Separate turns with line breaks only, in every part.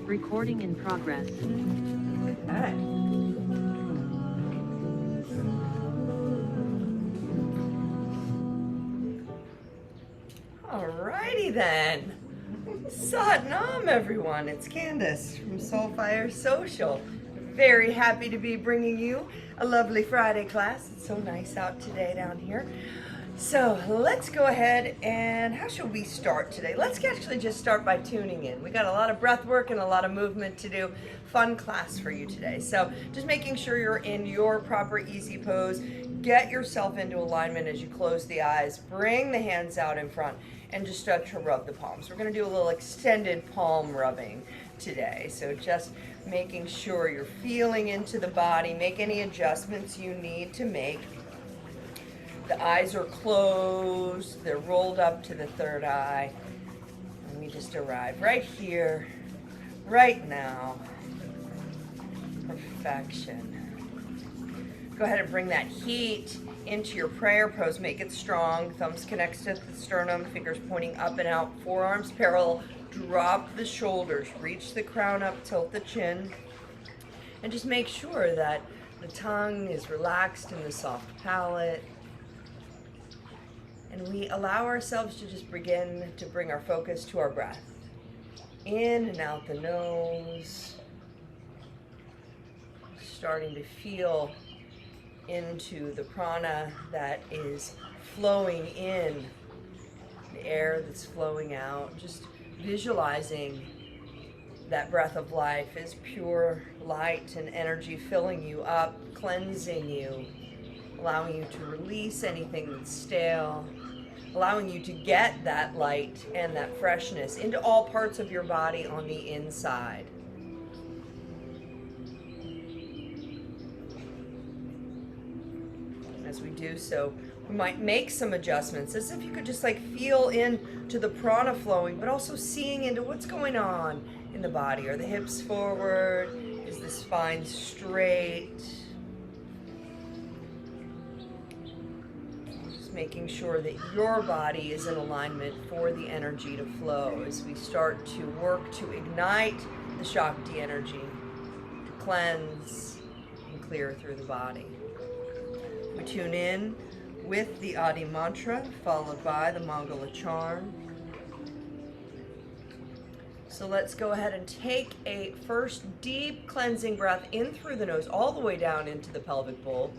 Recording in progress.
Okay. Alrighty then. Sat Nam, everyone. It's Candace from Soulfire Social. Very happy to be bringing you a lovely Friday class. It's so nice out today down here. So let's go ahead and how should we start today? Let's actually just start by tuning in. We got a lot of breath work and a lot of movement to do. Fun class for you today. So just making sure you're in your proper easy pose. Get yourself into alignment as you close the eyes. Bring the hands out in front and just start to rub the palms. We're going to do a little extended palm rubbing today. So just making sure you're feeling into the body. Make any adjustments you need to make. The eyes are closed, they're rolled up to the third eye, and we just arrive right here, right now. Perfection. Go ahead and bring that heat into your prayer pose. Make it strong. Thumbs connects to the sternum, fingers pointing up and out, forearms parallel. Drop the shoulders, reach the crown up, tilt the chin, and just make sure that the tongue is relaxed in the soft palate. And we allow ourselves to just begin to bring our focus to our breath. In and out the nose. Starting to feel into the prana that is flowing in, the air that's flowing out. Just visualizing that breath of life is pure light and energy filling you up, cleansing you, allowing you to release anything that's stale, allowing you to get that light and that freshness into all parts of your body on the inside. As we do so, we might make some adjustments, as if you could just like feel into the prana flowing, but also seeing into what's going on in the body. Are the hips forward? Is the spine straight? Making sure that your body is in alignment for the energy to flow as we start to work to ignite the Shakti energy, to cleanse and clear through the body. We tune in with the Adi mantra followed by the Mangala charm. So let's go ahead and take a first deep cleansing breath in through the nose all the way down into the pelvic bowl.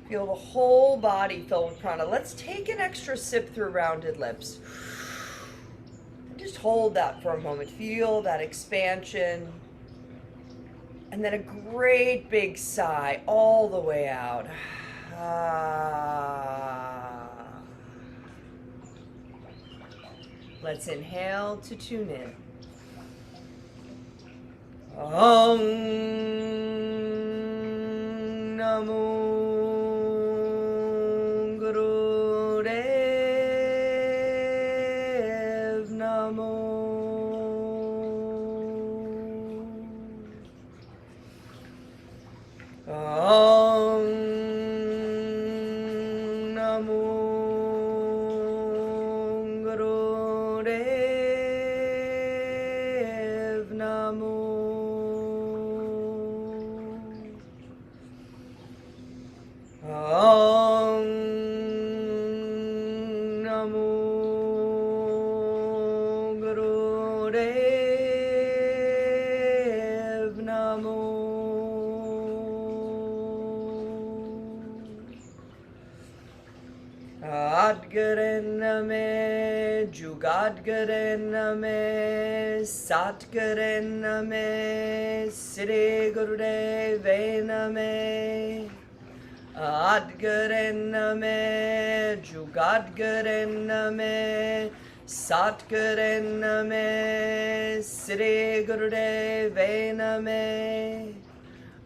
Feel the whole body filled with prana. Let's take an extra sip through rounded lips. Just hold that for a moment. Feel that expansion. And then a great big sigh all the way out. Let's inhale to tune in. Om Namo Nirnamay, Jugadgarename, Satgarename, Sire Gurudevename, Adgarename, Jugadgarename, Satgarename, Sire Gurudevename,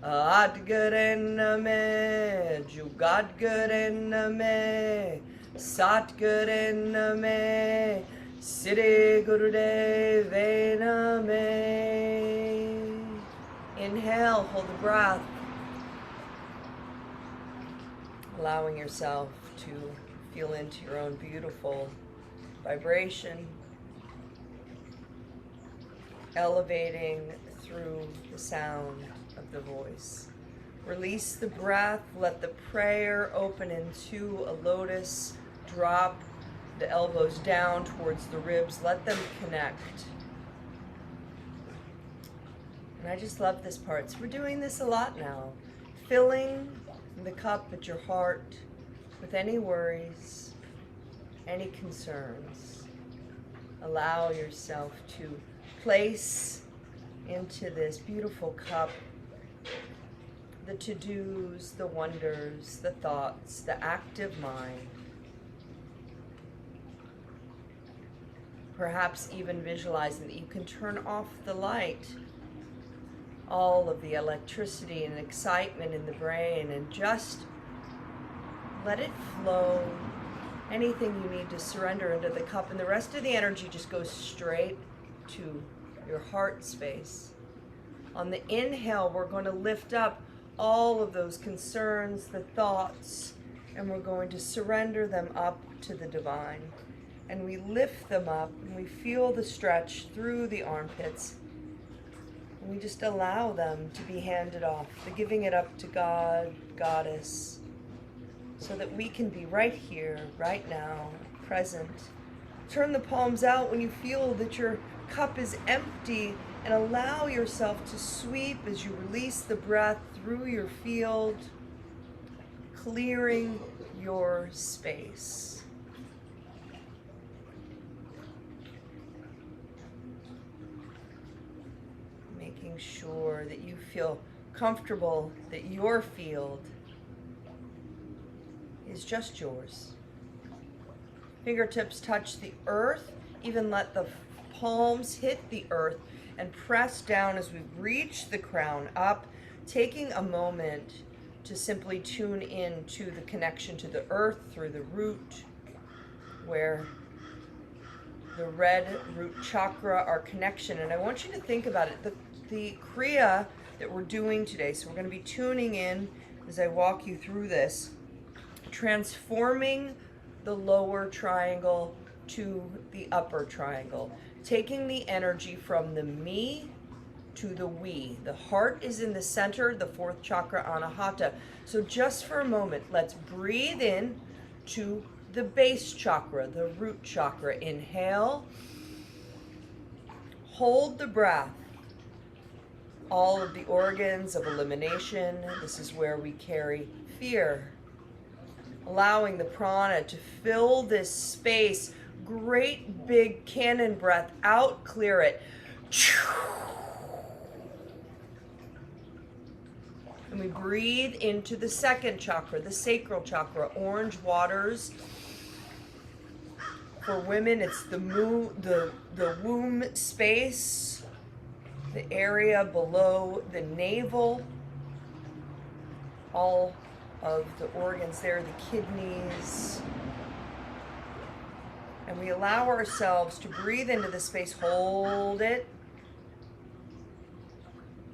Adgarename, Jugadgarename, Satgarename, Sire Gurudevename. Inhale, hold the breath. Allowing yourself to feel into your own beautiful vibration. elevating through the sound of the voice. Release the breath, let the prayer open into a lotus, drop the elbows down towards the ribs, let them connect. And I just love this part. So we're doing this a lot now. Filling the cup at your heart with any worries, any concerns. Allow yourself to place into this beautiful cup the to-dos, the wonders, the thoughts, the active mind. Perhaps even visualizing that you can turn off the light, all of the electricity and excitement in the brain, and just let it flow. Anything you need to surrender into the cup, and the rest of the energy just goes straight to your heart space. On the inhale, we're going to lift up all of those concerns, the thoughts, and we're going to surrender them up to the divine. And we lift them up, and we feel the stretch through the armpits. And we just allow them to be handed off, the giving it up to God, Goddess, so that we can be right here, right now, present. Turn the palms out when you feel that your cup is empty, and allow yourself to sweep as you release the breath through your field, clearing your space. Making sure that you feel comfortable that your field is just yours. Fingertips touch the earth, even let the palms hit the earth and press down as we reach the crown up, taking a moment to simply tune in to the connection to the earth through the root, where the red root chakra, our connection. And I want you to think about it, the Kriya that we're doing today. So we're going to be tuning in as I walk you through this, transforming the lower triangle to the upper triangle, taking the energy from the me to the we. The heart is in the center, the fourth chakra, Anahata. So just for a moment, let's breathe in to the base chakra, the root chakra. Inhale, hold the breath. All of the organs of elimination, this is where we carry fear. Allowing the prana to fill this space. Great big cannon breath out, clear it. And we breathe into the second chakra, the sacral chakra, orange waters. For women, it's the womb space, the area below the navel, all of the organs there, the kidneys. And we allow ourselves to breathe into the space, hold it.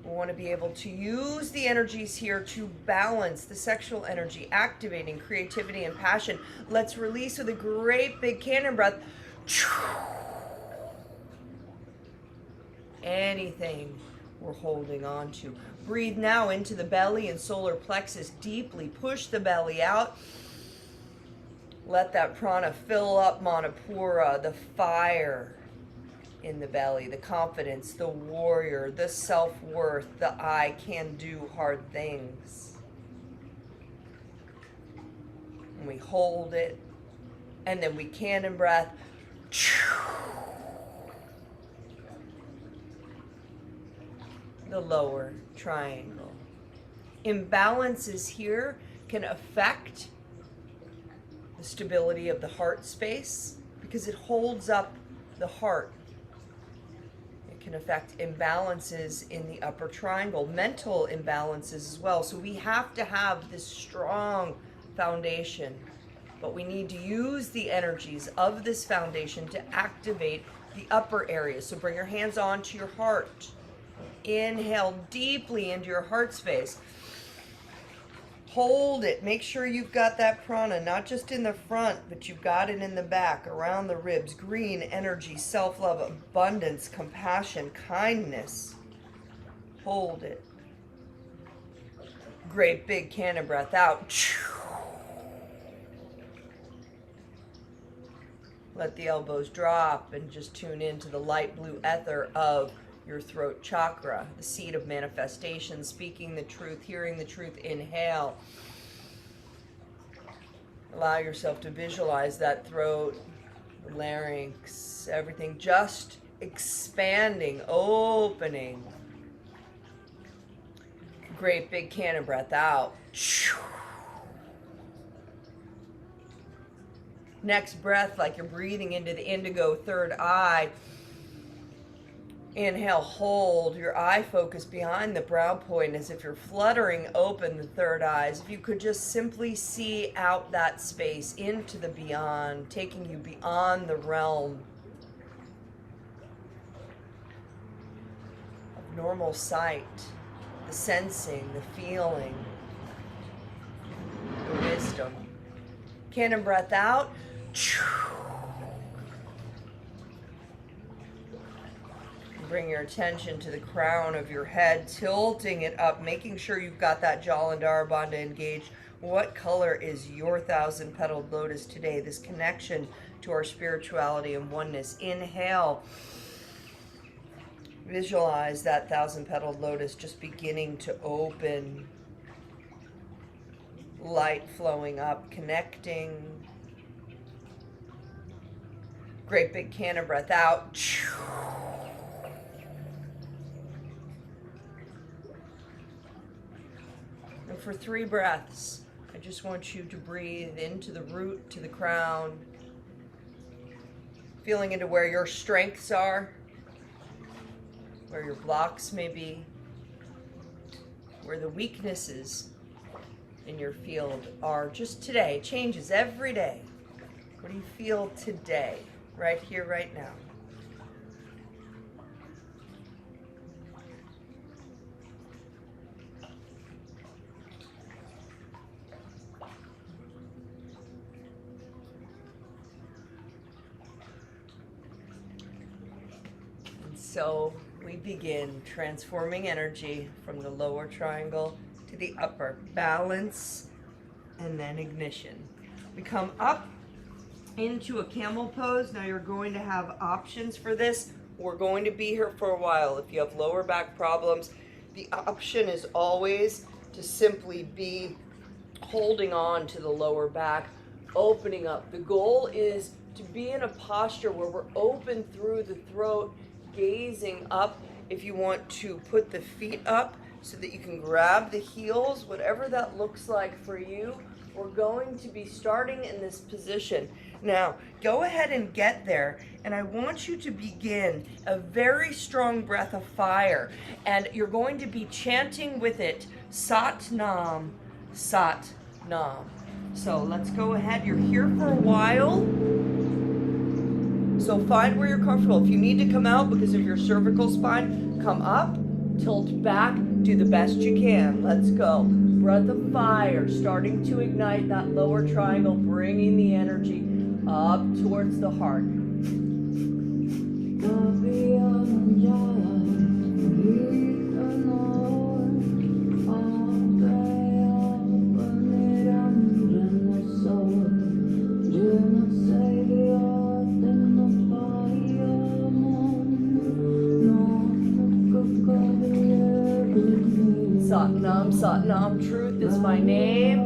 We want to be able to use the energies here to balance the sexual energy, activating creativity and passion. Let's release with a great big cannon breath. Anything we're holding on to. Breathe now into the belly and solar plexus deeply. Push the belly out. Let that prana fill up Manipura, the fire in the belly, the confidence, the warrior, the self-worth, the I can do hard things. And we hold it, and then we cannon breath. The lower triangle. Imbalances here can affect the stability of the heart space because it holds up the heart. It can affect imbalances in the upper triangle, mental imbalances as well. So we have to have this strong foundation, but we need to use the energies of this foundation to activate the upper areas. So bring your hands onto your heart. Inhale deeply into your heart space. Hold it. Make sure you've got that prana, not just in the front, but you've got it in the back, around the ribs. Green energy, self-love, abundance, compassion, kindness. Hold it. Great big can of breath out. Let the elbows drop and just tune into the light blue ether of your throat chakra, the seat of manifestation, speaking the truth, hearing the truth. Inhale. Allow yourself to visualize that throat, the larynx, everything just expanding, opening. Great big can of breath out. Next breath, like you're breathing into the indigo third eye. Inhale, hold your eye focus behind the brow point as if you're fluttering open the third eye. As if you could just simply see out that space into the beyond, taking you beyond the realm of normal sight, the sensing, the feeling, the wisdom. Can breath out. Bring your attention to the crown of your head, tilting it up, making sure you've got that Jalandhara Bandha engaged. What color is your 1,000-petaled lotus today? This connection to our spirituality and oneness. Inhale. Visualize that 1,000-petaled lotus just beginning to open. Light flowing up, connecting. Great big can of breath out. And for 3 breaths, I just want you to breathe into the root, to the crown, feeling into where your strengths are, where your blocks may be, where the weaknesses in your field are. Just today, changes every day. What do you feel today, right here, right now? So we begin transforming energy from the lower triangle to the upper. Balance and then ignition. We come up into a camel pose. Now you're going to have options for this. We're going to be here for a while. If you have lower back problems, the option is always to simply be holding on to the lower back, opening up. The goal is to be in a posture where we're open through the throat, gazing up. If you want to put the feet up so that you can grab the heels, whatever that looks like for you, we're going to be starting in this position. Now, go ahead and get there, and I want you to begin a very strong breath of fire, and you're going to be chanting with it, Sat Nam, Sat Nam. So let's go ahead. You're here for a while. So find where you're comfortable. If you need to come out because of your cervical spine, come up, tilt back, do the best you can. Let's go. Breath of fire, starting to ignite that lower triangle, bringing the energy up towards the heart. Satnam, Satnam, truth is my name.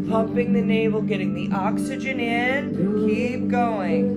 Pumping the navel, getting the oxygen in. Keep going.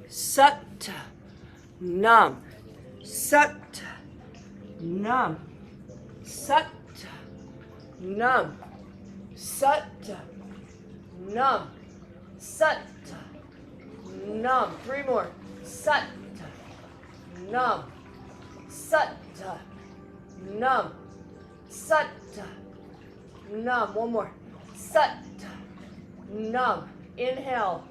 Sat, Nam, Sat, Nam, Sat, Nam, Sat, Nam, Sat, Nam. 3 more. Sat, Nam, Sat, Nam, Sat, Nam. 1 more. Sat, Nam. Inhale.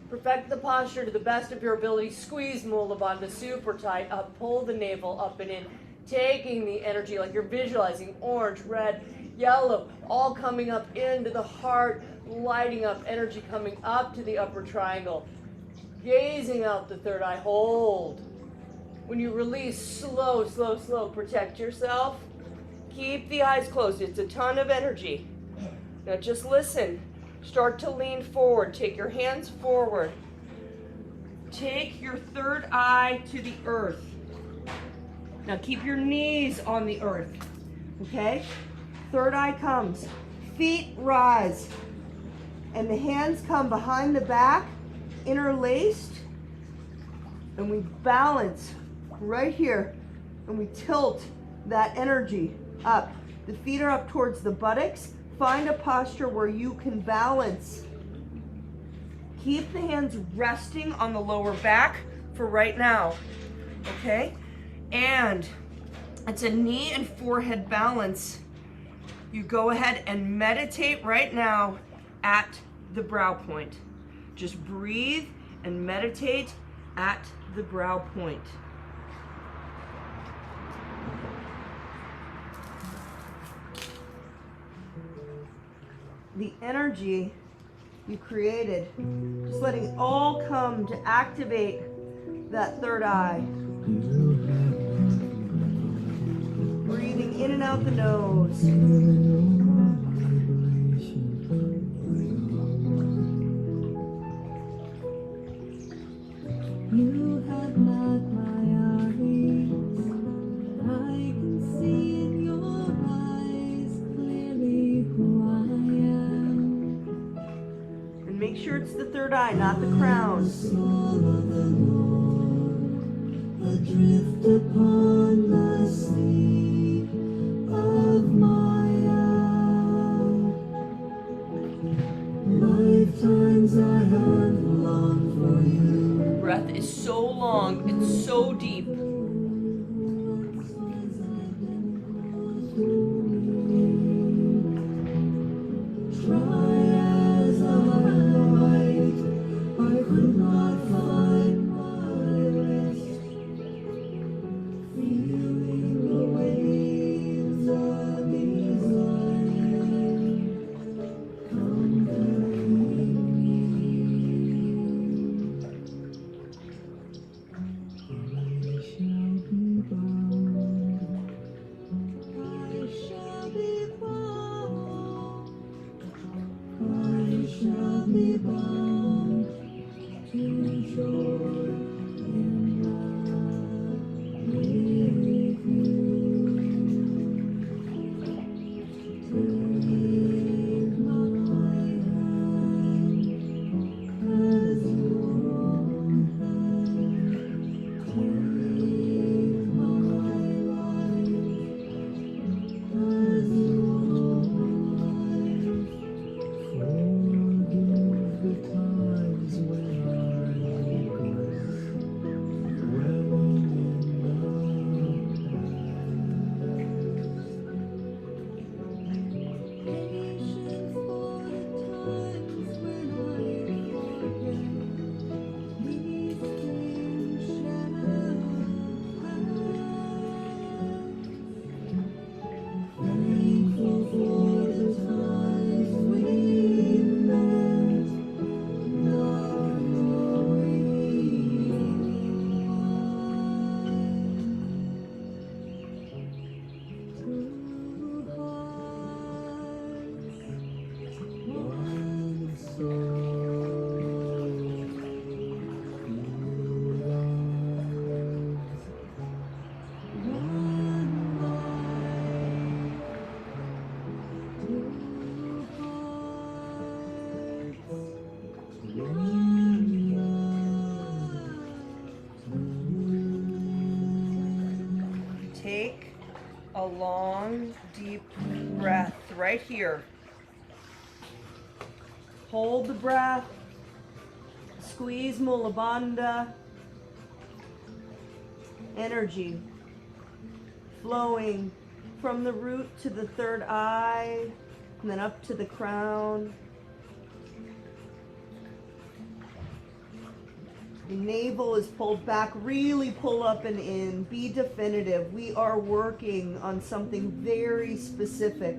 Perfect the posture to the best of your ability. Squeeze Mula Bandha super tight up. Pull the navel up and in. Taking the energy like you're visualizing orange, red, yellow, all coming up into the heart, lighting up, energy coming up to the upper triangle. Gazing out the third eye. Hold. When you release, slow, slow, slow. Protect yourself. Keep the eyes closed. It's a ton of energy. Now just listen. Start to lean forward. Take your hands forward. Take your third eye to the earth. Now keep your knees on the earth. Okay? Third eye comes. Feet rise. And the hands come behind the back, interlaced. And we balance right here. And we tilt that energy up. The feet are up towards the buttocks. Find a posture where you can balance. Keep the hands resting on the lower back for right now, okay? And it's a knee and forehead balance. You go ahead and meditate right now at the brow point. Just breathe and meditate at the brow point. The energy you created, just letting it all come to activate that third eye. Breathing in and out the nose.
You have not my eyes. I can see in your eyes clearly who I am.
And make sure it's the third eye, not the crown.
Soul of the Lord, adrift upon the sea of Maya. Lifetimes I have longed for you.
Breath is so long, it's so deep.
Try as I might, I could not find my rest. Feeling the waves of desire compelling me.
long, deep breath right here. Hold the breath. Squeeze Mula Bandha. Energy flowing from the root to the third eye, and then up to the crown. The navel is pulled back. Really pull up and in. Be definitive. We are working on something very specific.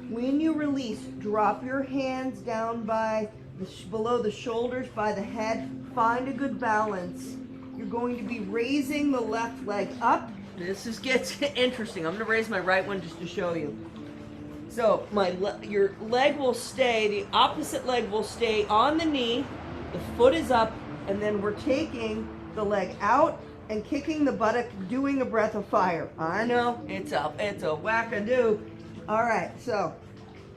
When you release, drop your hands down by below the shoulders, by the head. Find a good balance. You're going to be raising the left leg up. This gets interesting. I'm going to raise my right one just to show you. So your leg will stay, the opposite leg will stay on the knee. The foot is up, and then we're taking the leg out and kicking the buttock, doing a breath of fire. I know, it's a wackadoo. All right, so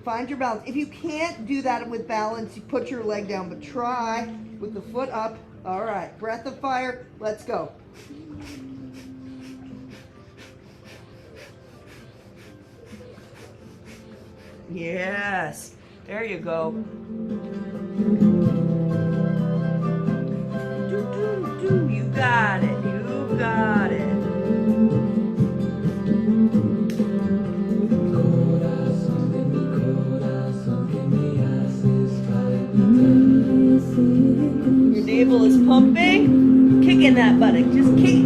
find your balance. If you can't do that with balance, you put your leg down, but try with the foot up. All right, breath of fire, let's go. Yes, there you go. You got it, you got it. Your navel is pumping. Kicking that buttock, just kick.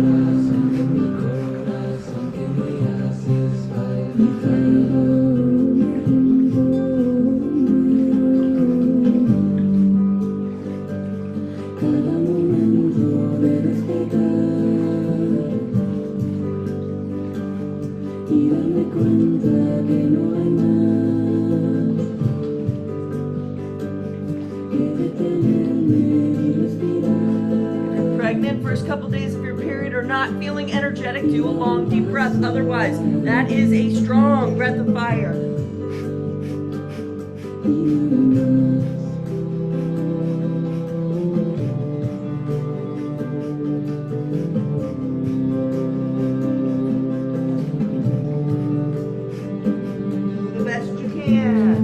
First couple days of your period or not feeling energetic, do a long deep breath. Otherwise, that is a strong breath of fire. Do the best you can.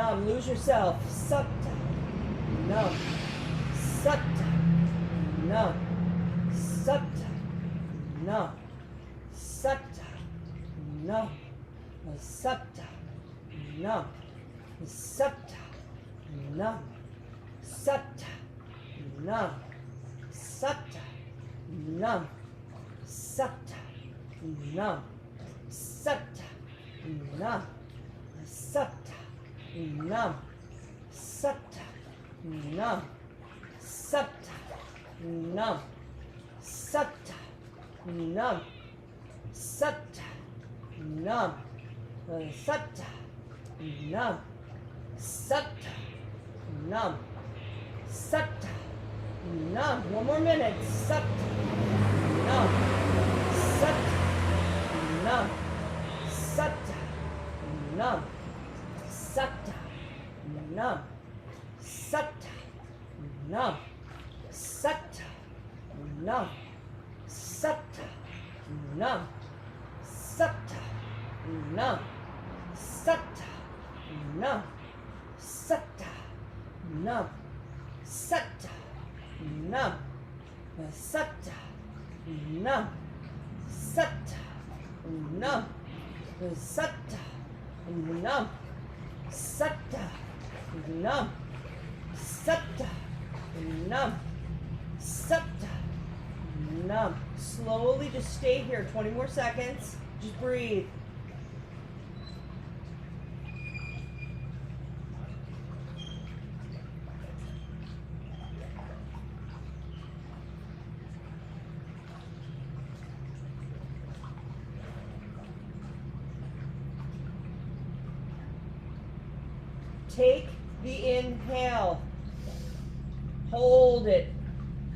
Nam. Lose yourself. Sat. Nam. Sat. Nam. Sat. Nam. Sat. Nam. Sat. Nam. Sat. Nam. Sat. Nam. Sat. Nam. Sat. Nam. Sat. Nam. Sat. Nam. Sat. Nam. Sat. Nam. Sat. Nam. Sat. Nam. Sat. Nam. Sat. Nam. Sat. Nam. One more minute. Sat. Nam. Sat. Nam. Sat. Nam. Sat. Nam. Sat. Nam. Sat. Nam. Sat. Nam. Sat. Nam. Sat. Nam. Sat. Nam. Sat. Nam. Sat. Nam. Sat. Nam. Sat. Nam. Sat. Nam. Sat. Nam. Sat. Nam. Slowly just stay here. 20 more seconds. Just breathe. Take the inhale. Hold it.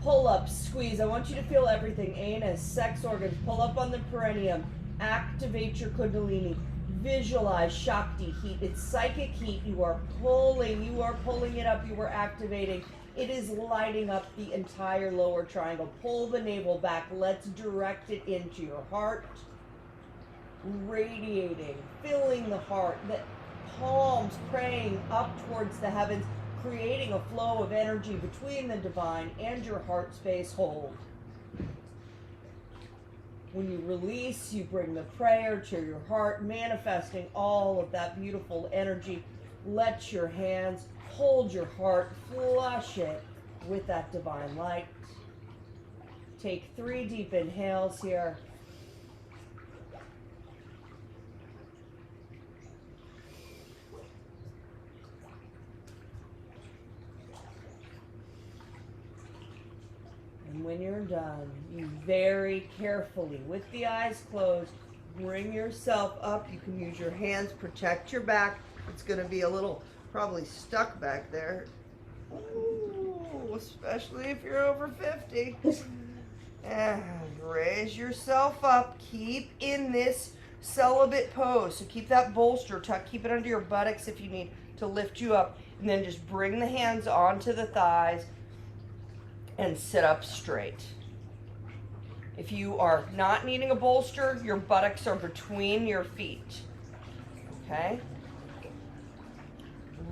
Pull up, squeeze. I want you to feel everything. Anus, sex organs. Pull up on the perineum. Activate your Kundalini. Visualize Shakti heat. It's psychic heat. You are pulling it up. You are activating. It is lighting up the entire lower triangle. Pull the navel back. Let's direct it into your heart. Radiating, filling the heart. The palms praying up towards the heavens, creating a flow of energy between the divine and your heart space. Hold. When you release, you bring the prayer to your heart, manifesting all of that beautiful energy. Let your hands hold your heart, flush it with that divine light. Take 3 deep inhales here. And when you're done, you very carefully, with the eyes closed, bring yourself up. You can use your hands, protect your back. It's going to be a little probably stuck back there. Ooh, especially if you're over 50. And raise yourself up. Keep in this celibate pose. So keep that bolster tucked. Keep it under your buttocks if you need to lift you up. And then just bring the hands onto the thighs and sit up straight. If you are not needing a bolster, your buttocks are between your feet. Okay?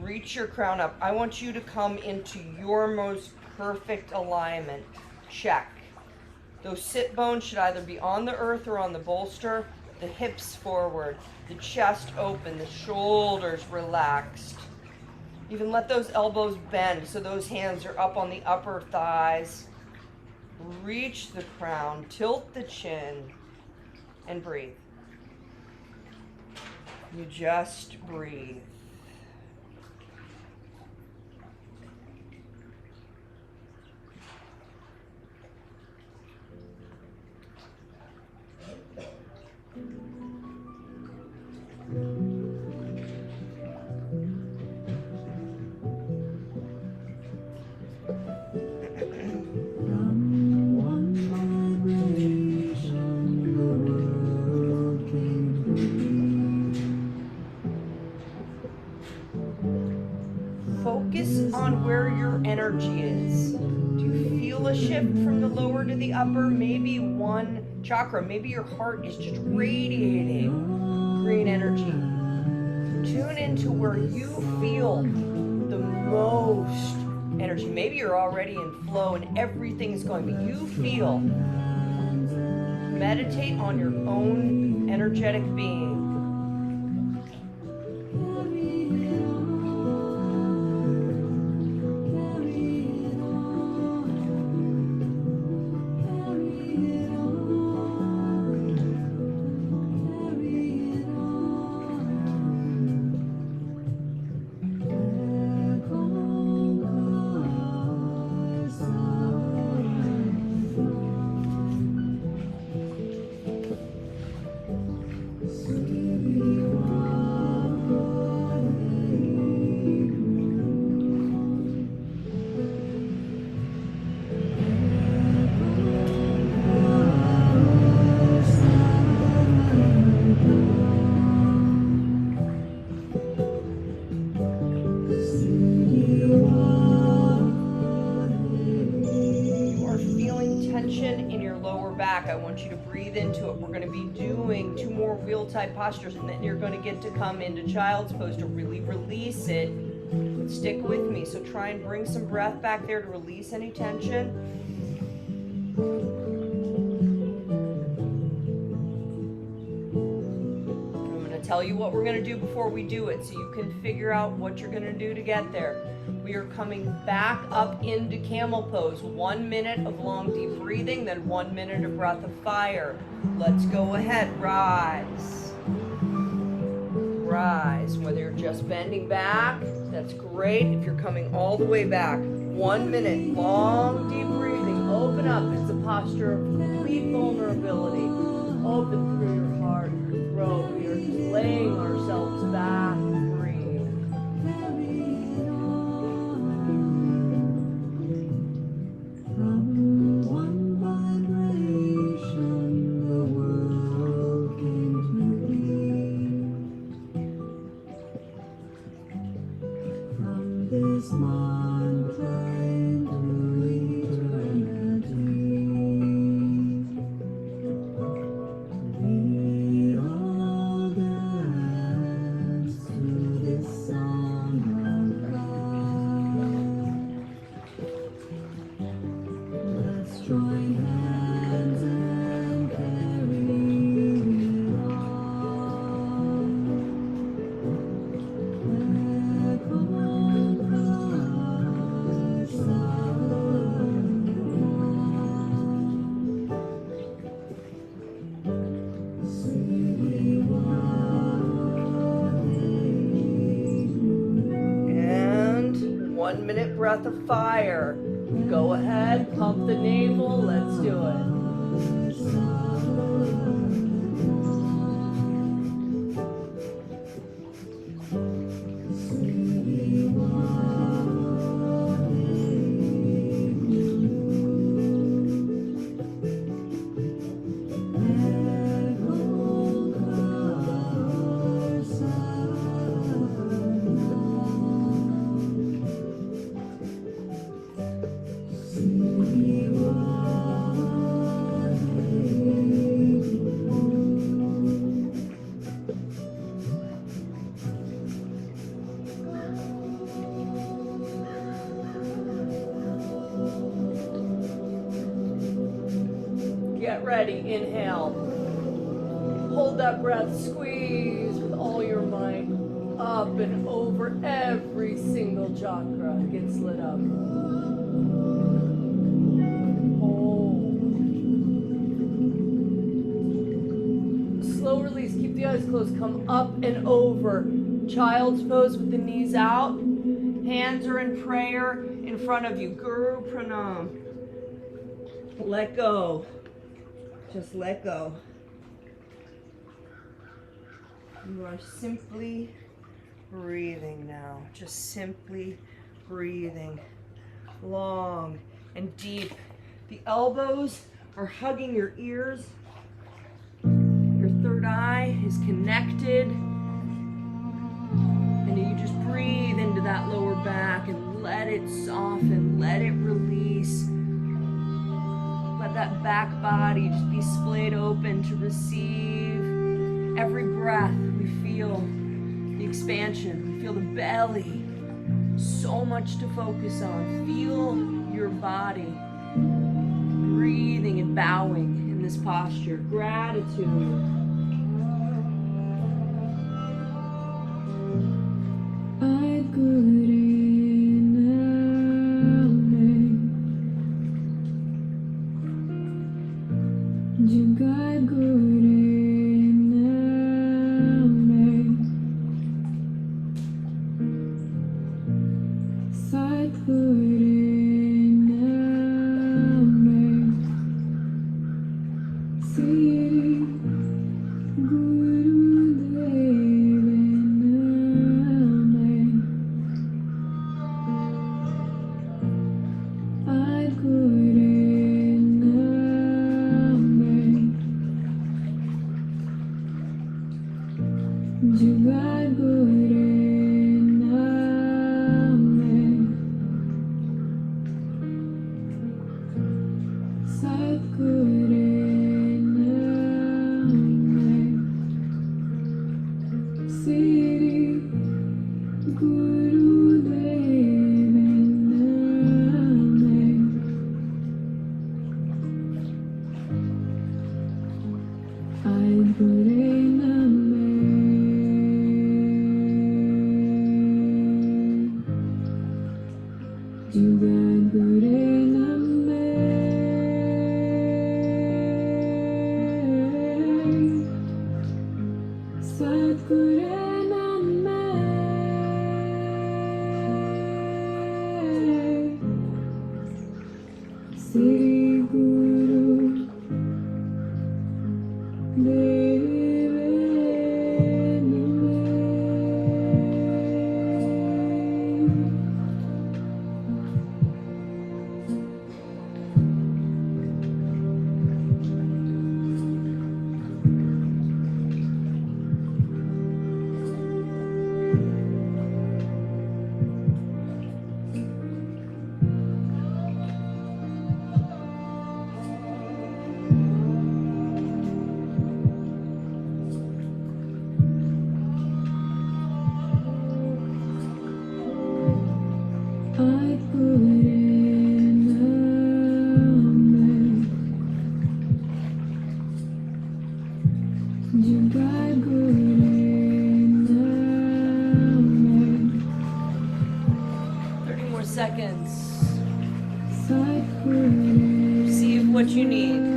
Reach your crown up. I want you to come into your most perfect alignment. Check. Those sit bones should either be on the earth or on the bolster. The hips forward, the chest open, the shoulders relaxed. You can let those elbows bend so those hands are up on the upper thighs. Reach the crown, tilt the chin, and breathe. You just breathe. Focus on where your energy is. Do you feel a shift from the lower to the upper? Maybe one chakra, maybe your heart is just radiating green energy. Tune into where you feel the most energy. Maybe you're already in flow and everything's going, but you feel. Meditate on your own energetic being. I want you to breathe into it. We're going to be doing 2 more wheel type postures, and then you're going to get to come into child's pose to really release it. Stick with me. So try and bring some breath back there to release any tension. I'm going to tell you what we're going to do before we do it so you can figure out what you're going to do to get there. We are coming back up into camel pose. 1 minute of long deep breathing, then 1 minute of breath of fire. Let's go ahead. Rise. Rise. Whether you're just bending back, that's great. If you're coming all the way back, 1 minute, long deep breathing. Open up. It's a posture of complete vulnerability. Open through your heart, your throat. We are just laying ourselves back. Breath of fire. Go ahead, pump the navel. Let's do it. Get ready, inhale. Hold that breath, squeeze with all your might. Up and over every single chakra gets lit up. Hold. Slow release, keep the eyes closed. Come up and over. Child's pose with the knees out. Hands are in prayer in front of you. Guru Pranam. Let go. Just let go. You are simply breathing now. Just simply breathing. Long and deep. The elbows are hugging your ears. Your third eye is connected. And you just breathe into that lower back and let it soften, let it release. Let that back body just be splayed open to receive every breath. We feel the expansion. Feel the belly. So much to focus on. Feel your body breathing and bowing in this posture. Gratitude. Seconds. Receive what you need.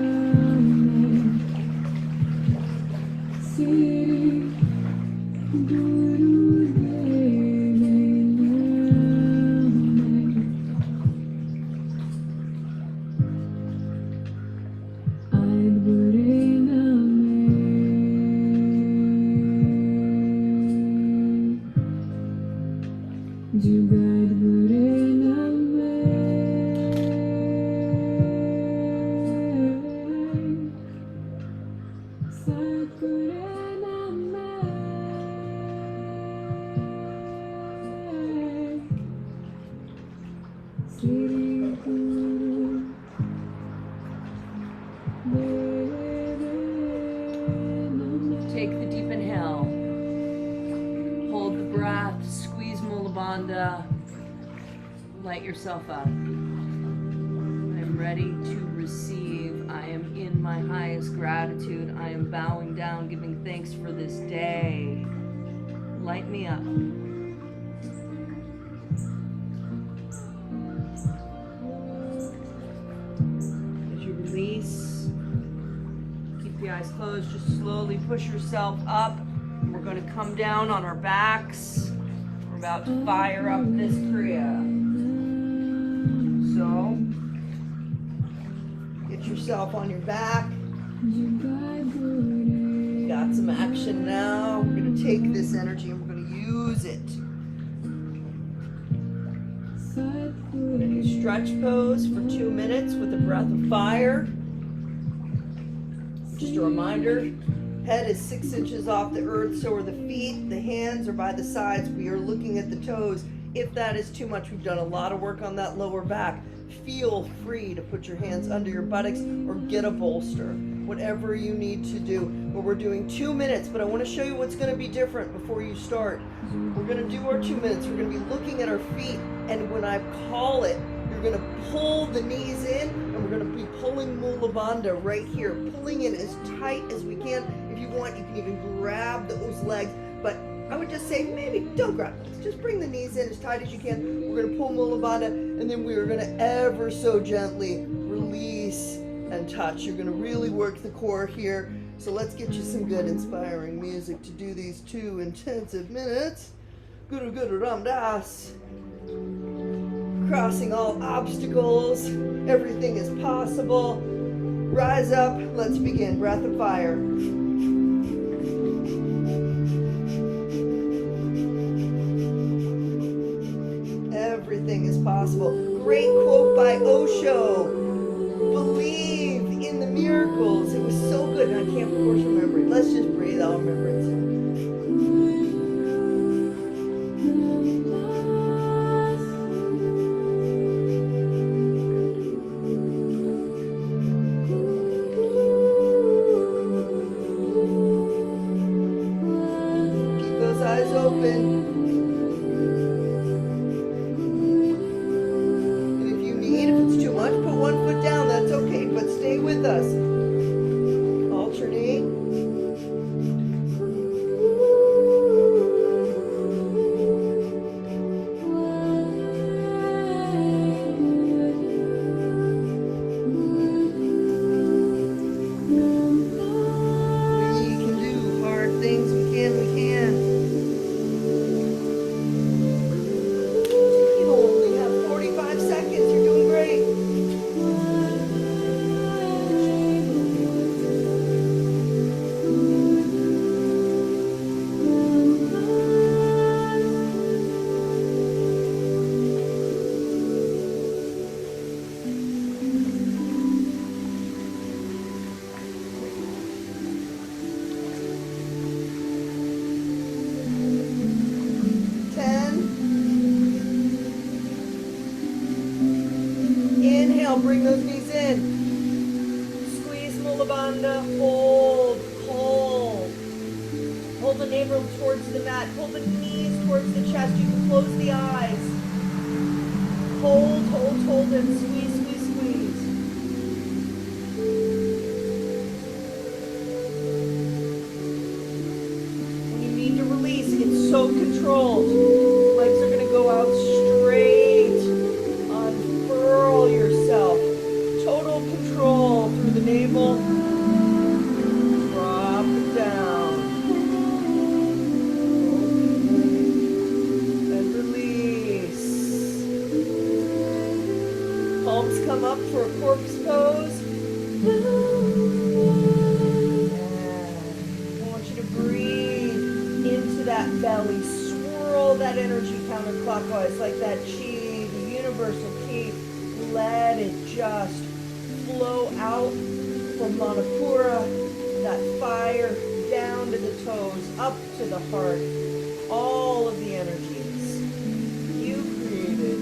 Take the deep inhale. Hold the breath. Squeeze Mula Bandha. Light yourself up. I'm ready to receive. I am in my highest gratitude. I am bowing down, giving thanks for this day. Light me up. As you release, keep the eyes closed. Just slowly push yourself up. We're going to come down on our backs. We're about to fire up this Kriya. So, get yourself on your back. Got some action now. We're going to take this energy and we're going to use it. We're going to do stretch pose for 2 minutes with a breath of fire. Just a reminder, head is 6 inches off the earth, so are the feet. The hands are by the sides. We are looking at the toes. If that is too much, we've done a lot of work on that lower back. Feel free to put your hands under your buttocks or get a bolster, whatever you need to do. But we're doing 2 minutes, but I want to show you what's going to be different before you start. We're going to do our 2 minutes. We're going to be looking at our feet, and when I call it, you're going to pull the knees in, and we're going to be pulling Mula Bandha right here, pulling in as tight as we can. If you want, you can even grab those legs, but I would just say maybe don't grab legs. Just bring the knees in as tight as you can. We're going to pull Mula Bandha, and then we are going to ever so gently release and touch. You're going to really work the core here. So let's get you some good inspiring music to do these 2 intensive minutes. Guru Guru Ram Das. Crossing all obstacles. Everything is possible. Rise up. Let's begin. Breath of fire. Everything is possible. Great quote by Osho. Believe in the miracles. It was so good, and I can't, of course, remember it. Let's just breathe. I'll remember it soon. Keep those eyes open. Stay with us. Alternate. We can do hard things. We can. You only have 45 seconds. You're doing great. Bring those knees in. Squeeze Mula Bandha. Hold. Hold. Hold the navel towards the mat. Hold the knees towards the chest. You can close the eyes. Hold, and squeeze. When you need to release, it's so controlled. Legs are going to go out straight. Unfurl yourself. Total control through the navel. Drop it down. And release. Palms come up for a corpse pose. And I want you to breathe into that belly. Swirl that energy counterclockwise like that chi, the universal key. Let it just flow out from Manipura, that fire, down to the toes, up to the heart. All of the energies you created.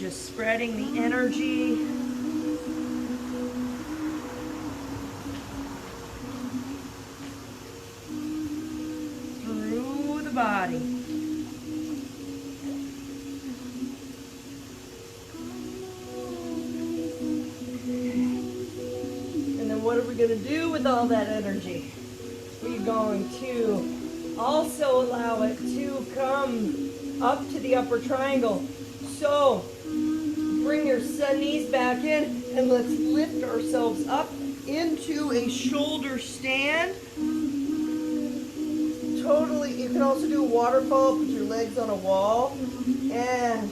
Spreading the energy. Through the body. going to do with all that energy? We're going to also allow it to come up to the upper triangle. So bring your knees back in and let's lift ourselves up into a shoulder stand. Totally, you can also do a waterfall, put your legs on a wall, and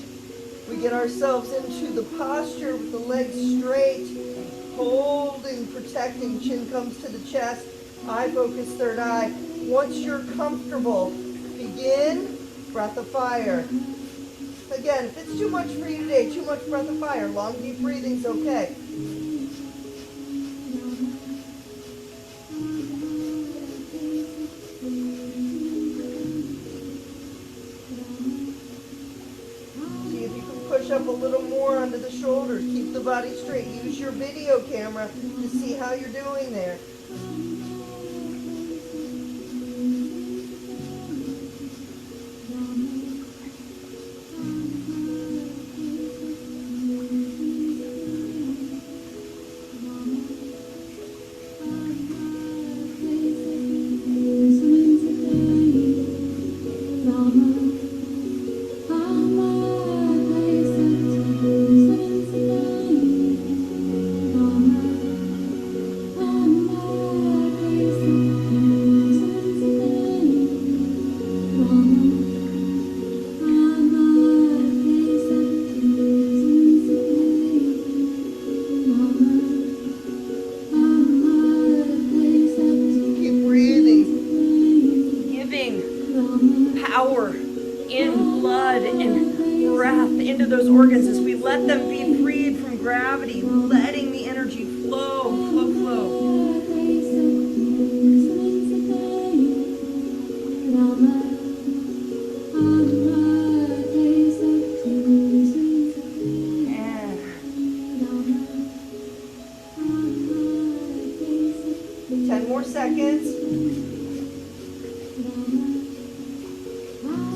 we get ourselves into the posture with the legs straight, holding, protecting, chin comes to the chest, eye focus, third eye. Once you're comfortable, begin breath of fire. Again, if it's too much for you today, too much breath of fire, long deep breathing's okay. See if you can push up a little more onto the shoulders. Keep the body straight. Use your video camera to see how you're doing there.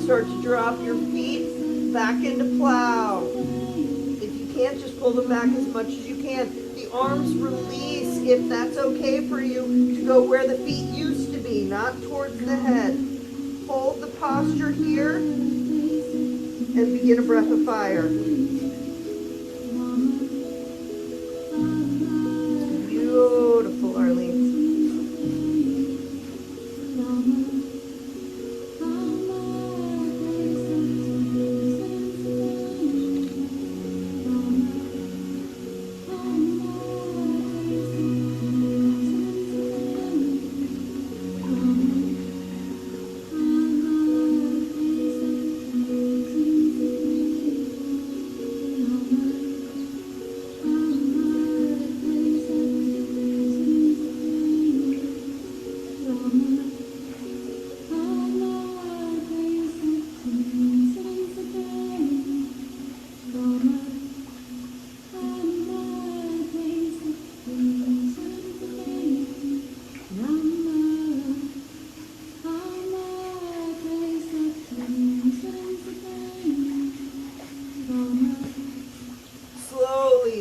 Start to drop your feet back into plow. If you can't, just pull them back as much as you can. The arms release, if that's okay for you, to go where the feet used to be, not towards the head. Hold the posture here and begin a breath of fire. Beautiful, Arlene.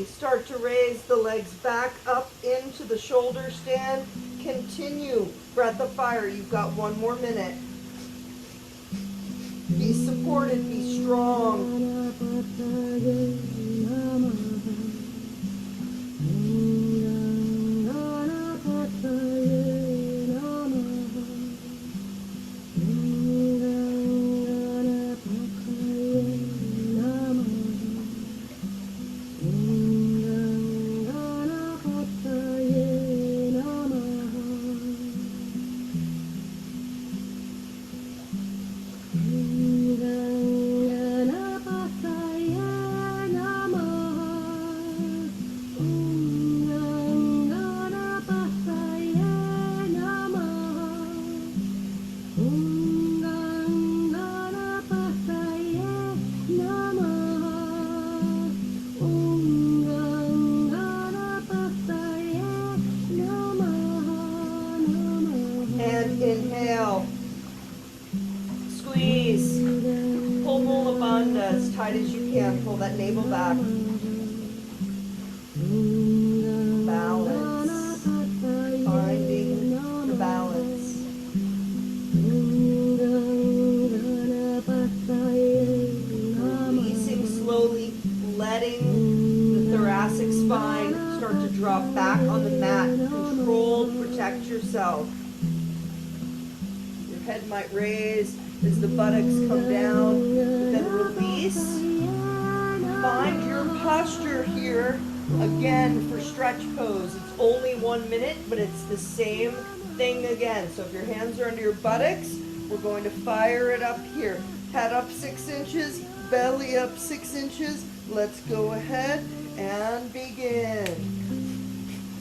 Start to raise the legs back up into the shoulder stand. Continue. Breath of fire. You've got 1 more minute. Be supported. Be strong. Inhale, squeeze, pull Mula Bandha as tight as you can, pull that navel back, balance, drop back on the mat. Control, protect yourself. Your head might raise as the buttocks come down, but then release. Find your posture here, again, for stretch pose. It's only 1 minute, but it's the same thing again. So if your hands are under your buttocks, we're going to fire it up here. Head up 6 inches, belly up 6 inches. Let's go ahead and begin.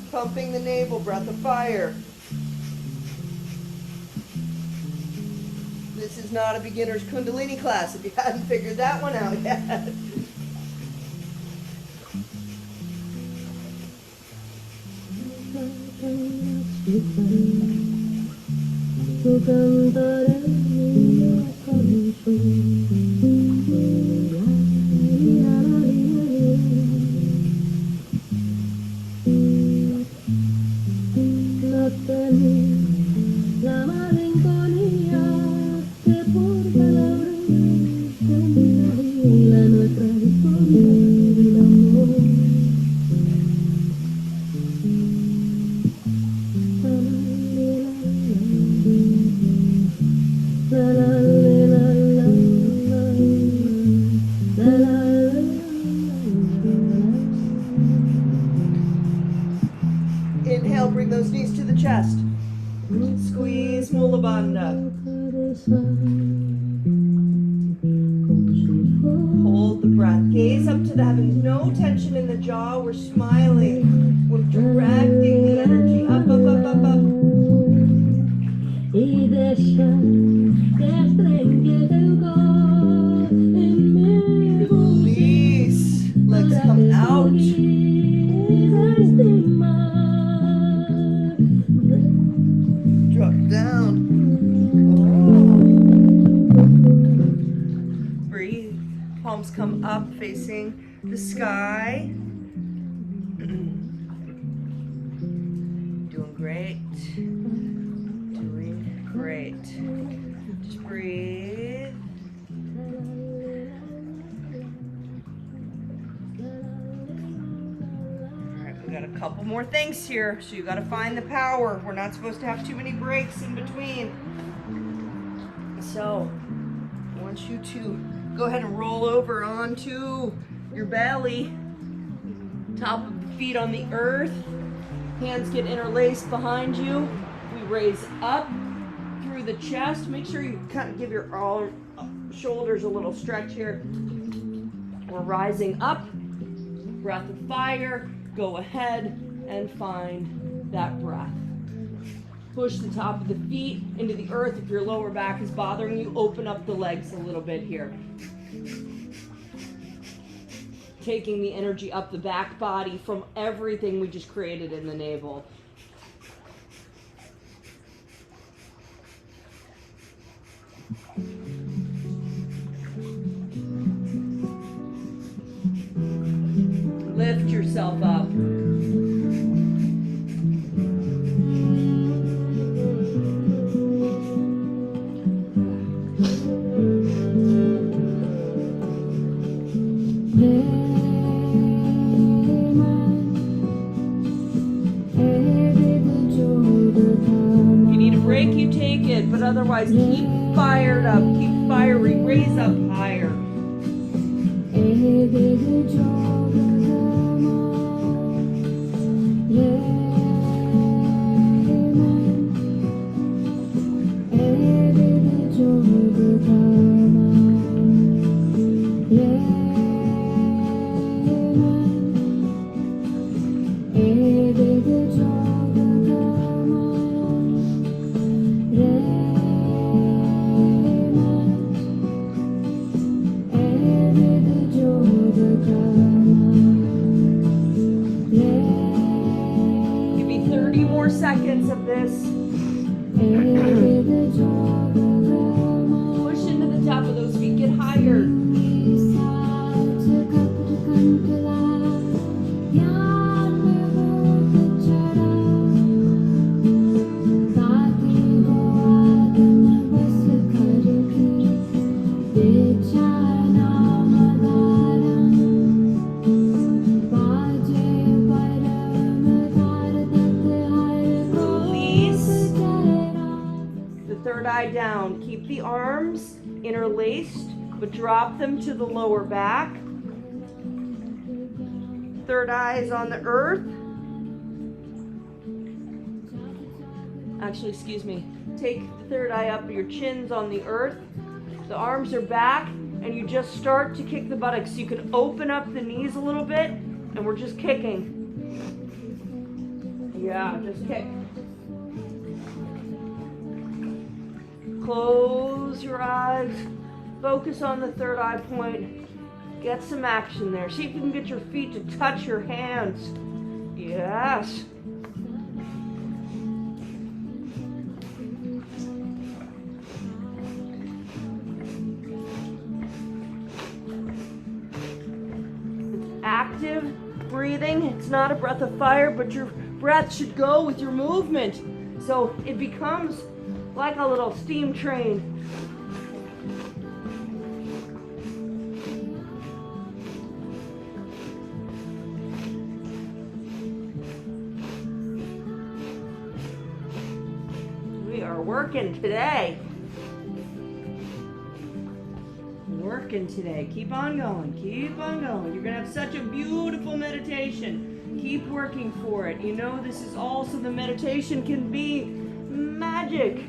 Pumping the navel, breath of fire. This is not a beginner's Kundalini class if you hadn't figured that one out yet. Inhale, bring those knees to the chest. Squeeze Mula Bandha. Hold the breath. Gaze up to the heavens. No tension in the jaw. We're smiling. We're directing the energy up, up, up, up, up. Release. Legs come out. Drop down. Oh. Breathe. Palms come up facing the sky. Doing great. Doing great. Just breathe. We got a couple more things here, so you got to find the power. We're not supposed to have too many breaks in between. So, I want you to go ahead and roll over onto your belly. Top of the feet on the earth. Hands get interlaced behind you. We raise up through the chest. Make sure you kind of give your shoulders a little stretch here. We're rising up. Breath of fire. Go ahead and find that breath. Push the top of the feet into the earth. If your lower back is bothering you, open up the legs a little bit here. Taking the energy up the back body from everything we just created in the navel. Lift yourself up. If you need a break, you take it, but otherwise keep fired up, keep fiery, raise up higher. Seconds of this. Push into the arms interlaced, but drop them to the lower back. Third eye is on the earth. Actually, excuse me. Take the third eye up, your chin's on the earth. The arms are back, and you just start to kick the buttocks. You can open up the knees a little bit, and we're just kicking. Yeah, just kick. Close your eyes. Focus on the third eye point. Get some action there. See if you can get your feet to touch your hands. Yes. It's active breathing. It's not a breath of fire, but your breath should go with your movement. So it becomes like a little steam train. We are working today. Working today. Keep on going. Keep on going. You're going to have such a beautiful meditation. Keep working for it. You know, this is also the meditation can be magic.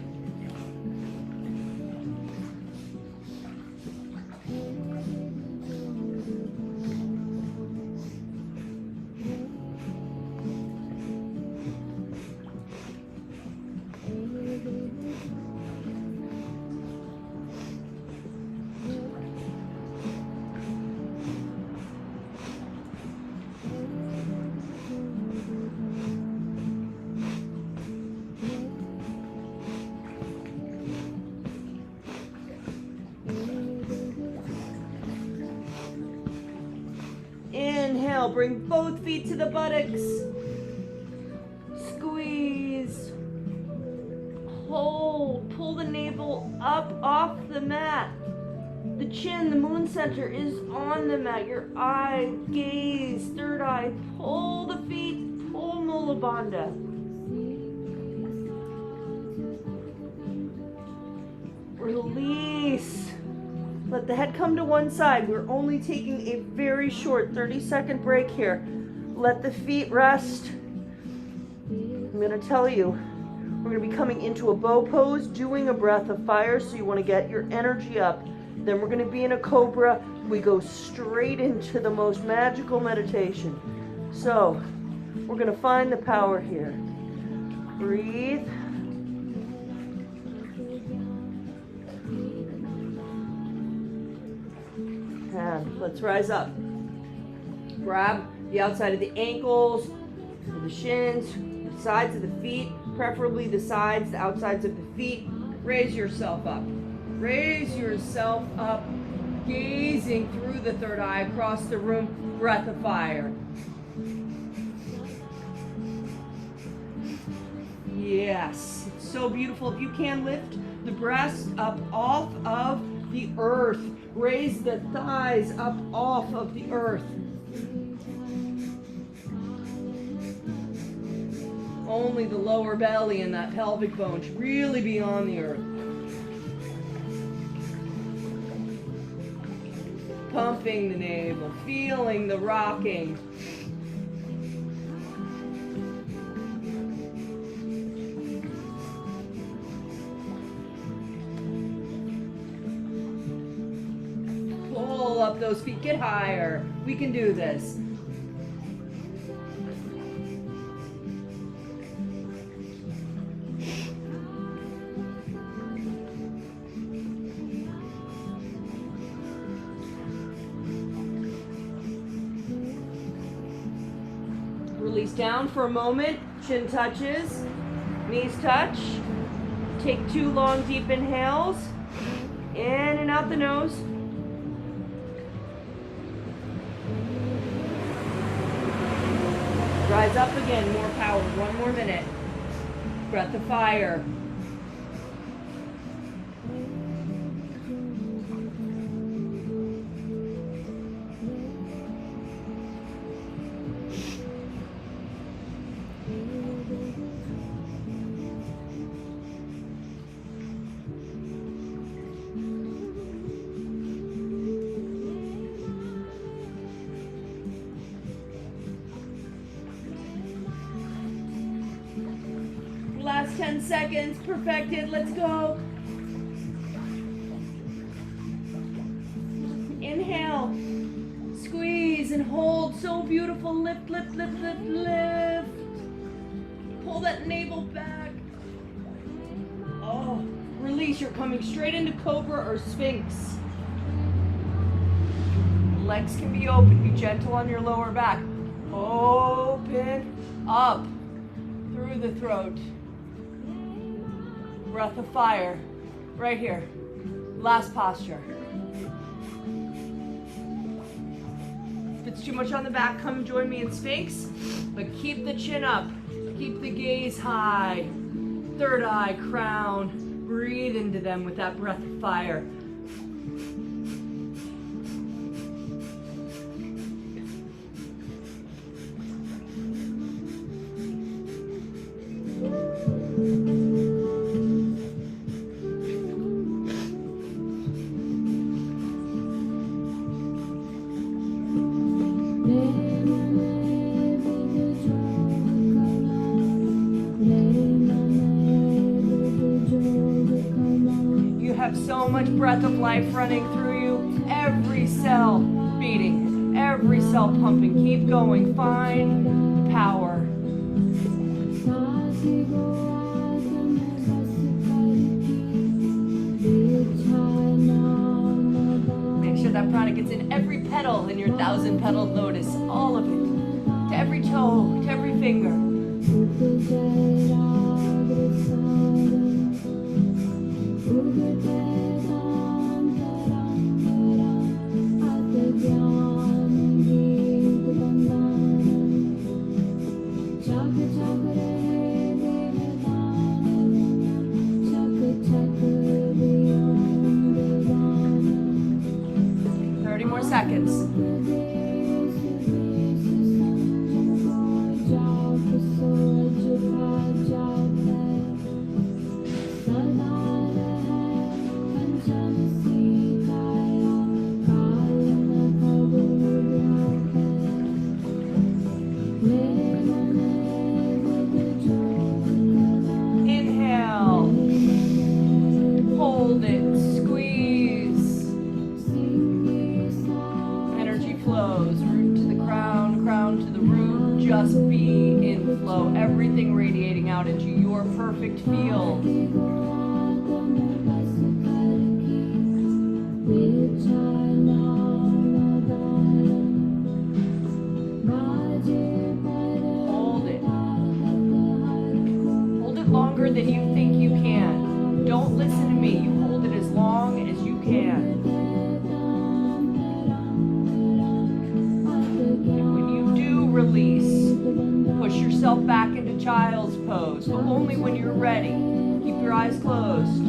Inhale, bring both feet to the buttocks. Squeeze. Hold. Pull the navel up off the mat. The chin, the moon center is on the mat. Your eye, gaze, third eye. Pull the feet. Pull Mula Bandha. Release. Let the head come to one side. We're only taking a very short 30-second break here. Let the feet rest. I'm going to tell you, we're going to be coming into a bow pose, doing a breath of fire, so you want to get your energy up. Then we're going to be in a cobra. We go straight into the most magical meditation. So, we're going to find the power here. Breathe. And let's rise up. Grab the outside of the ankles, the shins, the sides of the feet, preferably the sides, the outsides of the feet. Raise yourself up. Raise yourself up, gazing through the third eye across the room. Breath of fire. Yes, it's so beautiful. If you can, lift the breast up off of the earth. Raise the thighs up off of the earth. Only the lower belly and that pelvic bone should really be on the earth. Pumping the navel, feeling the rocking. Pull up those feet, get higher. We can do this. Release down for a moment, chin touches, knees touch. Take 2 long deep inhales, in and out the nose. Rise up again, more power, 1 more minute. Breath of fire. 10 seconds. Perfected. Let's go. Inhale. Squeeze and hold. So beautiful. Lift, lift, lift, lift, lift. Pull that navel back. Oh, release. You're coming straight into cobra or sphinx. Legs can be open. Be gentle on your lower back. Open up through the throat. Breath of fire. Right here. Last posture. If it's too much on the back, come join me in Sphinx. But keep the chin up. Keep the gaze high. Third eye, crown. Breathe into them with that breath of fire. So much breath of life running through you. Every cell beating. Every cell pumping. Keep going. Find power. Make sure that prana gets in every petal in your 1,000-petaled lotus. All of it. To every toe. To every finger. Seconds. Inhale. Hold it. Squeeze. Flows, root to the crown, crown to the root, just be in flow, everything radiating out into your perfect field. Hold it. Hold it longer than you think you can. Don't listen to me, you hold it as long as you can. Release. Push yourself back into child's pose, but only when you're ready. Keep your eyes closed.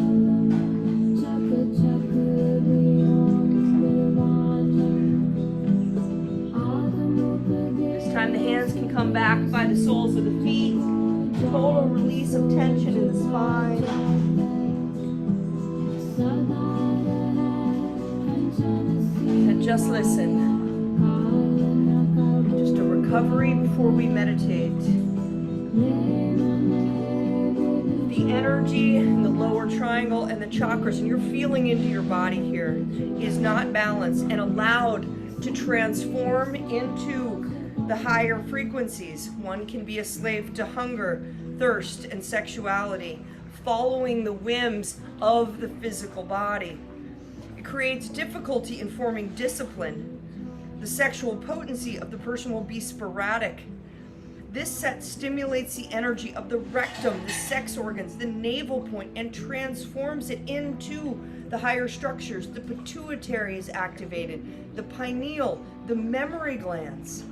This time the hands can come back by the soles of the feet. Total release of tension in the spine. And just listen. Recovery before we meditate. The energy in the lower triangle and the chakras, and you're feeling into your body here, is not balanced and allowed to transform into the higher frequencies. One can be a slave to hunger, thirst, and sexuality, following the whims of the physical body. It creates difficulty in forming discipline. The sexual potency of the person will be sporadic. This set stimulates the energy of the rectum, the sex organs, the navel point, and transforms it into the higher structures. The pituitary is activated, the pineal, the memory glands.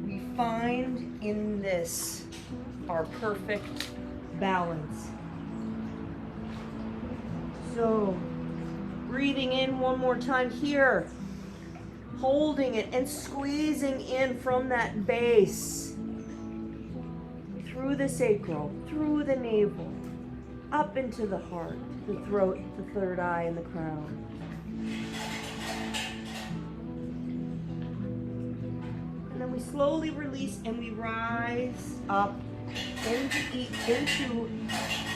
We find in this our perfect balance. So, breathing in one more time here, holding it and squeezing in from that base, through the sacral, through the navel, up into the heart, the throat, the third eye, and the crown. And then we slowly release and we rise up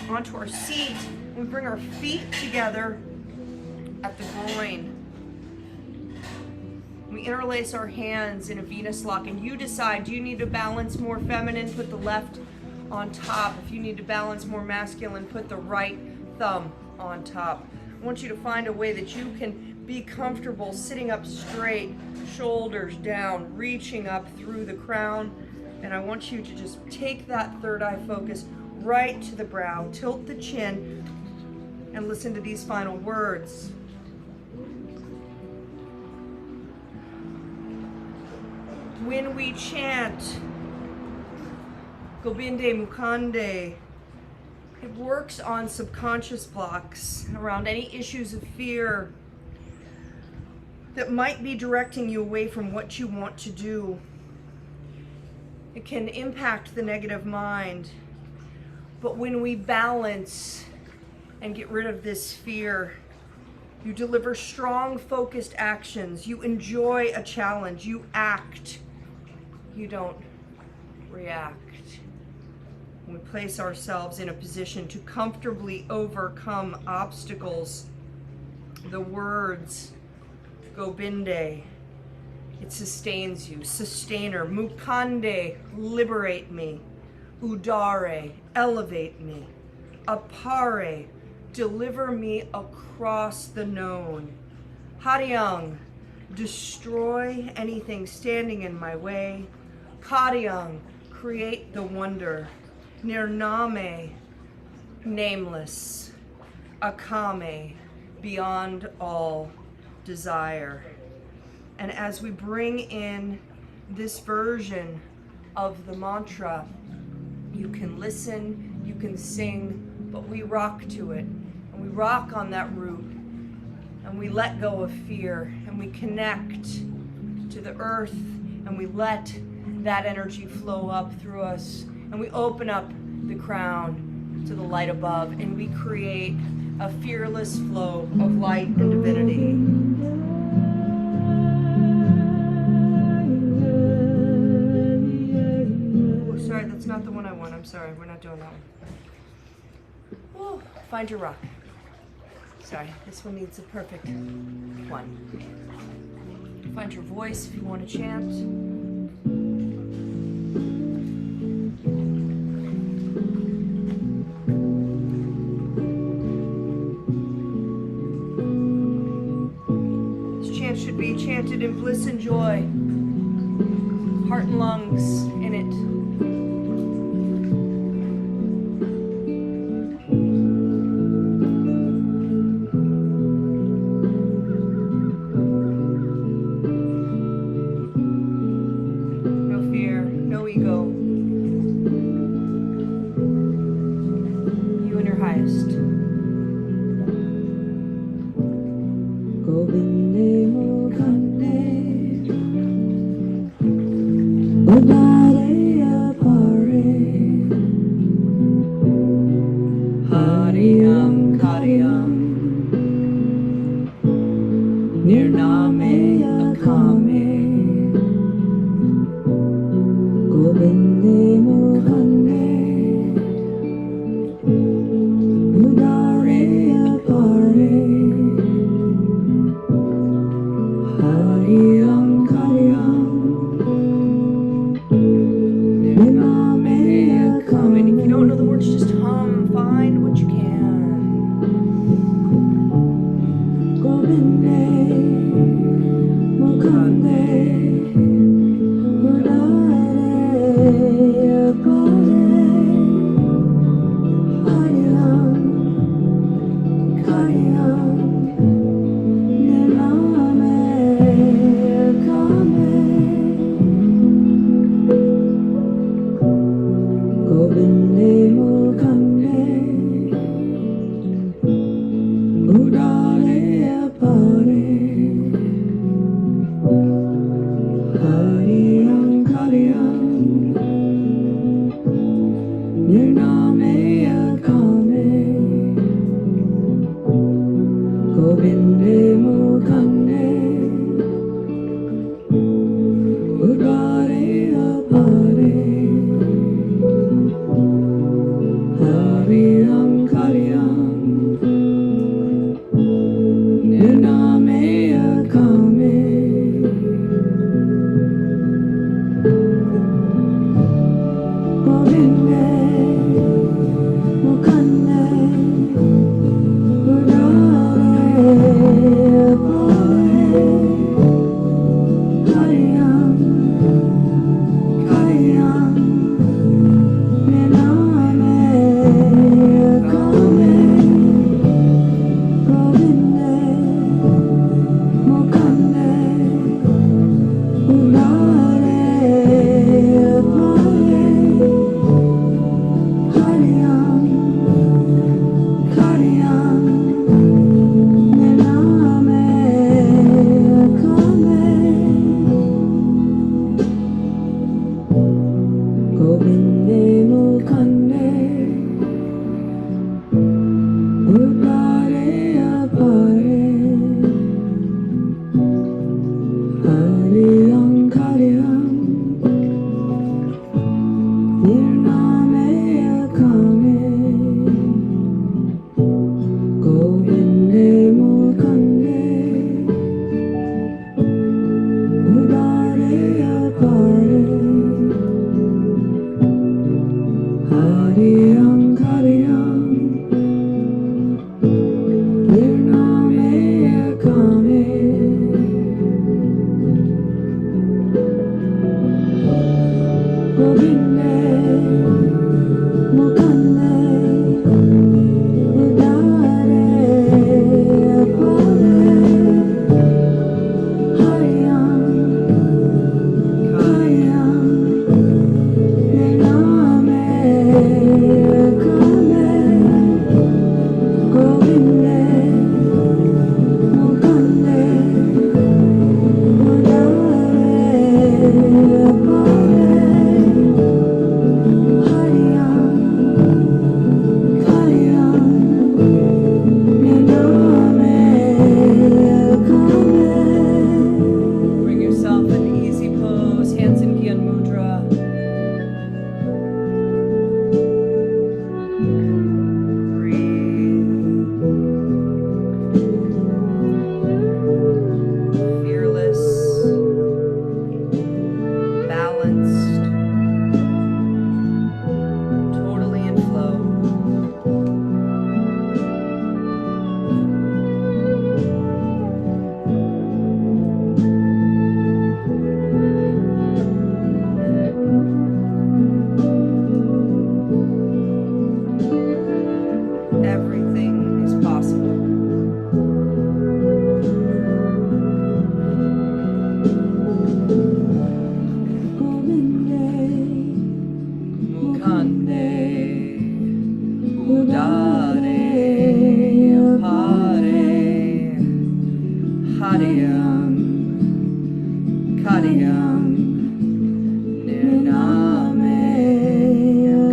onto our seat. We bring our feet together at the groin. We interlace our hands in a Venus lock, and you decide, do you need to balance more feminine, put the left on top. If you need to balance more masculine, put the right thumb on top. I want you to find a way that you can be comfortable sitting up straight, shoulders down, reaching up through the crown. And I want you to just take that third eye focus right to the brow, tilt the chin, and listen to these final words. When we chant Gobinday Mukanday, it works on subconscious blocks around any issues of fear that might be directing you away from what you want to do. It can impact the negative mind. But when we balance and get rid of this fear, you deliver strong, focused actions. You enjoy a challenge. You act. You don't react. We place ourselves in a position to comfortably overcome obstacles. The words Gobinday, it sustains you. Sustainer. Mukande, liberate me. Udaray, elevate me. Aparay, deliver me across the known. Hariang, destroy anything standing in my way. Kariang, create the wonder. Nirnamay, nameless. Akamay, beyond all desire. And as we bring in this version of the mantra, you can listen, you can sing, but we rock to it. And we rock on that root. And we let go of fear. And we connect to the earth. And we let that energy flow up through us. And we open up the crown to the light above. And we create a fearless flow of light and divinity. Oh, sorry, that's not the one I want. I'm sorry, we're not doing that one. Oh, find your rock. Sorry, this one needs a perfect one. Find your voice if you want to chant. Should be chanted in bliss and joy, heart and lungs in it. No fear, no ego. You and your highest.
Gobinday Mukanday, Udaray Aparay,
Hariang, Kariang, Nirnamay, Akamay,
Gobinday Mukanday, Udaray Aparay, Hariang, Kariang, Nirnamay,
Akamay. And if you don't know the words, just hum. Find what you can.
Gobinday Mukanday, Udaray Aparay, Hariang, Kariang, Nirnamay, Akamay, Gobinday Mukanday, Udaray Aparay, Hariang, Kariang, Nirnamay, Akamay, Gobinday Mukanday, Udaray Udaray Aparay, Hariang Kariang, Nirnamay Akamay, GOBINDAY MUKANDAY, Udaray Aparay, Hariang Kariang, Nirnamay Akamay, Gobinday Mukanday, Udaray Aparay, Hariang Kariang, Nirnamay Akamay, Gobinday Mukanday, Udaray Aparay, Hariang Kariang, Nirnamay Akamay.
Bring yourself an easy pose, hands in Gyan Mudra. Breathe. Fearless, balanced, totally in flow. Everything is possible.
Gobinday
Mukhanday, Udaray Aparay, Hariang Kariang, Nirnamay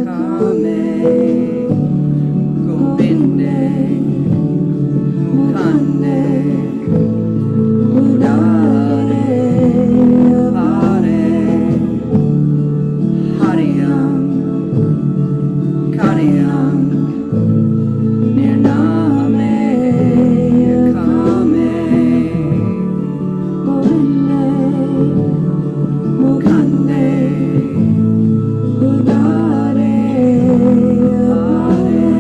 Akamay, Gobinday Mukhanday, Udaray Aparay, Hariang Kariang, Nirnamay Akamay,
Gobinday
Mukhanday,
Udaray Aparay,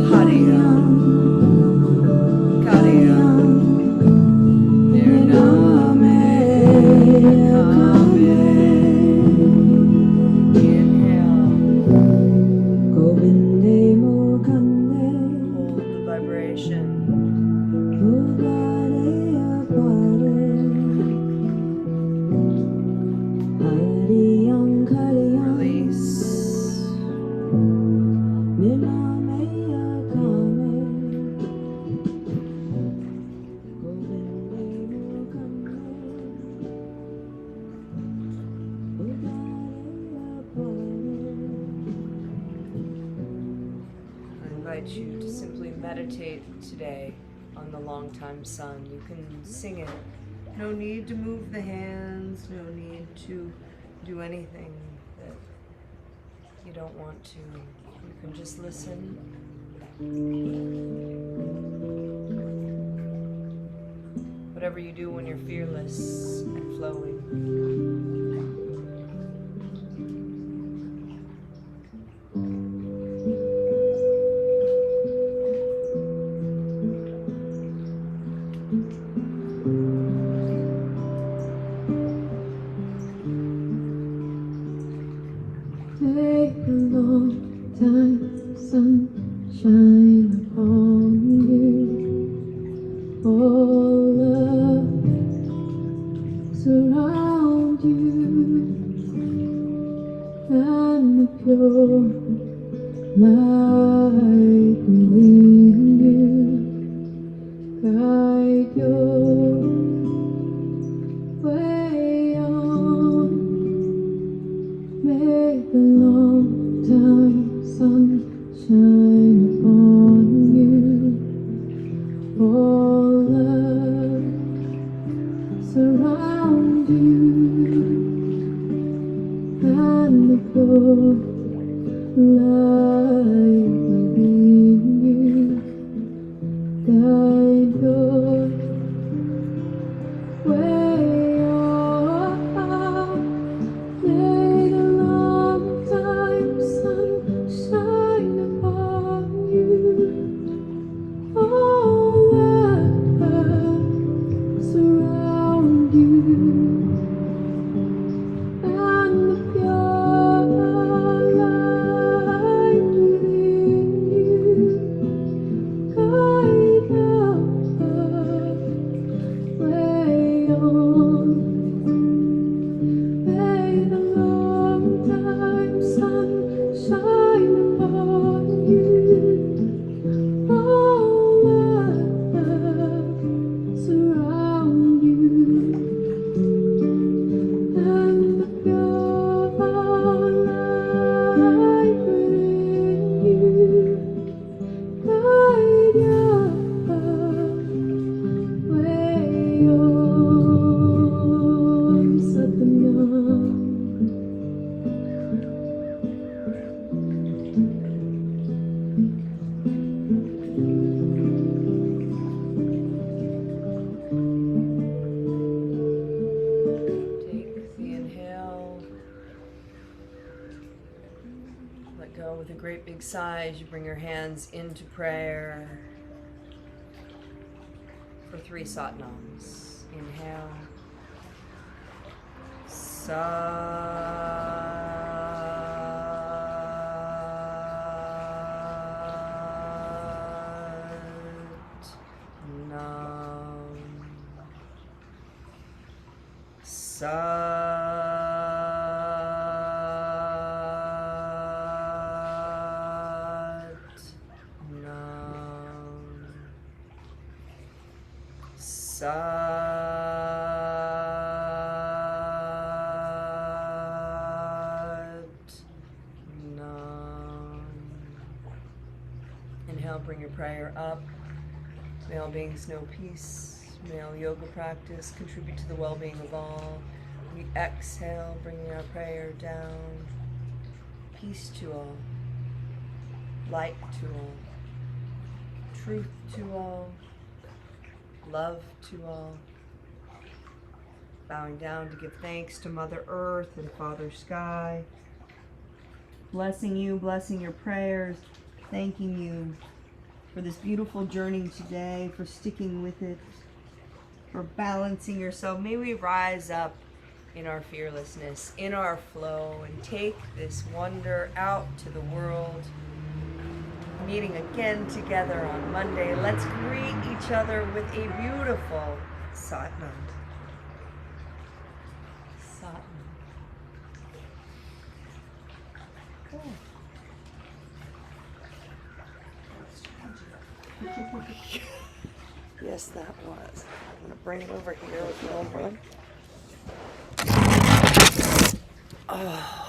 Hariang Kariang, Nirnamay Akamay. Inhale,
Gobinday Mukanday,
hold the vibration.
Udaray Aparay, Hariang Kariang,
Release.
Nirnamay Akamay, Gobinday Mukanday, Udaray Aparay.
I invite you to simply meditate today on the long time sun. You can sing it. No need to move the hands, no need to do anything that you don't want to. You can just listen. Whatever you do when you're fearless and flowing.
Take a long time, sunshine upon you. All love surround you, and the pure light within you guide your way on. May the long time sun shine upon
as you bring your hands into prayer for 3 Satnams. Inhale. Inhale, bring your prayer up. May all beings know peace. May all yoga practice contribute to the well-being of all. We exhale, bringing our prayer down. Peace to all. Light to all. Truth to all. Love to all. Bowing down to give thanks to Mother Earth and Father Sky. Blessing you, blessing your prayers. Thanking you for this beautiful journey today, for sticking with it, for balancing yourself. May we rise up in our fearlessness, in our flow, and take this wonder out to the world. Meeting again together on Monday. Let's greet each other with a beautiful Satnam. Satnam. Cool. Yes, that was. I'm going to bring it over here with no one. Oh.